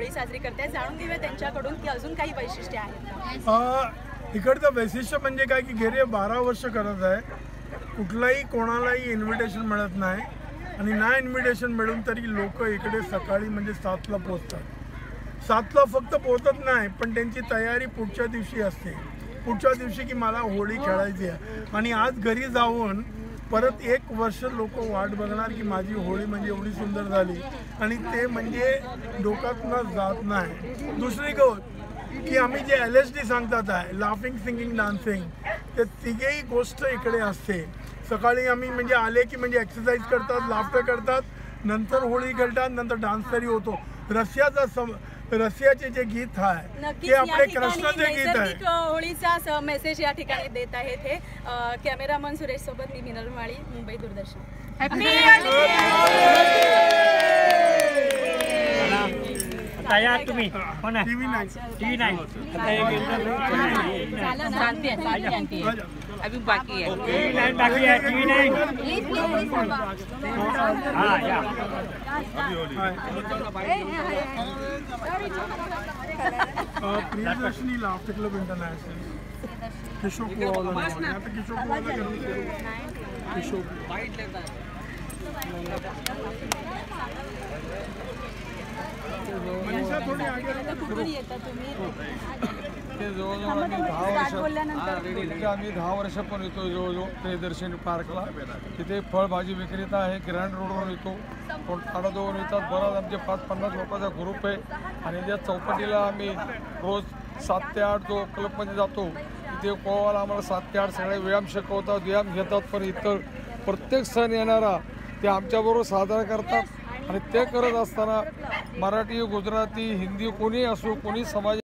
होळी साजरी करतायत, जाणून घेऊया त्यांच्याकडून की अजून काही वैशिष्ट्य आहेत। इकडचं वैशिष्ट्य म्हणजे काय की गेले 12 वर्ष करत आहे, कुठलाही कोणालाही इन्व्हिटेशन मिळत नाही आणि ना इन्व्हिटेशन मिळून तरी लोक इकडे सकाळी म्हणजे 7ला पोहोचतात। 7ला फक्त पोहोचत नाही, पण त्यांची तयारी पुढच्या दिवशी असते, पुढच्या दिवशी की मला होळी खेळायची आहे आणि आज घरी जाऊन परत 1 वर्ष लोक वाट बघणार की माझी होळी म्हणजे एवढी सुंदर झाली आणि ते म्हणजे डोक्यातनं जात नाही। दुसरी गोष्ट की आम्ही जे LSD सांगतात आहे, लाफिंग सिंगिंग डान्सिंग, ते तिघेही गोष्ट इकडे असते। सकाळी आम्ही म्हणजे आले की म्हणजे एक्सरसाइज करतात, लाफ्टर करतात, नंतर होळी खेळतात, नंतर डान्स तरी होतो। रशियाचे जे गीत आहे ते आपले कृष्णाचे गीत आहे। होळीचा मेसेज या ठिकाणी देत आहेत हे कॅमेरामन सुरेश सोबत मी मिनल माळी, मुंबई दूरदर्शन। तयार तुम्ही हो ना, TV9 अभी बाकी है, TV9 हाँ या Priyadarshini laughter club international, Kishore Kumar, यहाँ पे किशोर कुमार किशोर मनीषा थोड़ी आगे आम्ही 10 वर्षापासून येतो जवळजवळ प्रियदर्शनी पार्कला। तिथे फळभाजी विक्रेता आहे, ग्रँड रोडवरून येतो, कोण ताडाजवळून येतात, बराच आमचे 5-50 लोकांचा ग्रुप आहे आणि त्या चौपाटीला आम्ही रोज 7 ते 8 जो क्लबमध्ये जातो, तिथे पोवाला आम्हाला 7 ते 8 सगळे व्यायाम शिकवतात, व्यायाम घेतात, पण इतर प्रत्येक सण येणारा ते आमच्याबरोबर साजरा करतात आणि ते करत असताना मराठी, गुजराती, हिंदी कोणी असो, कोणी समाज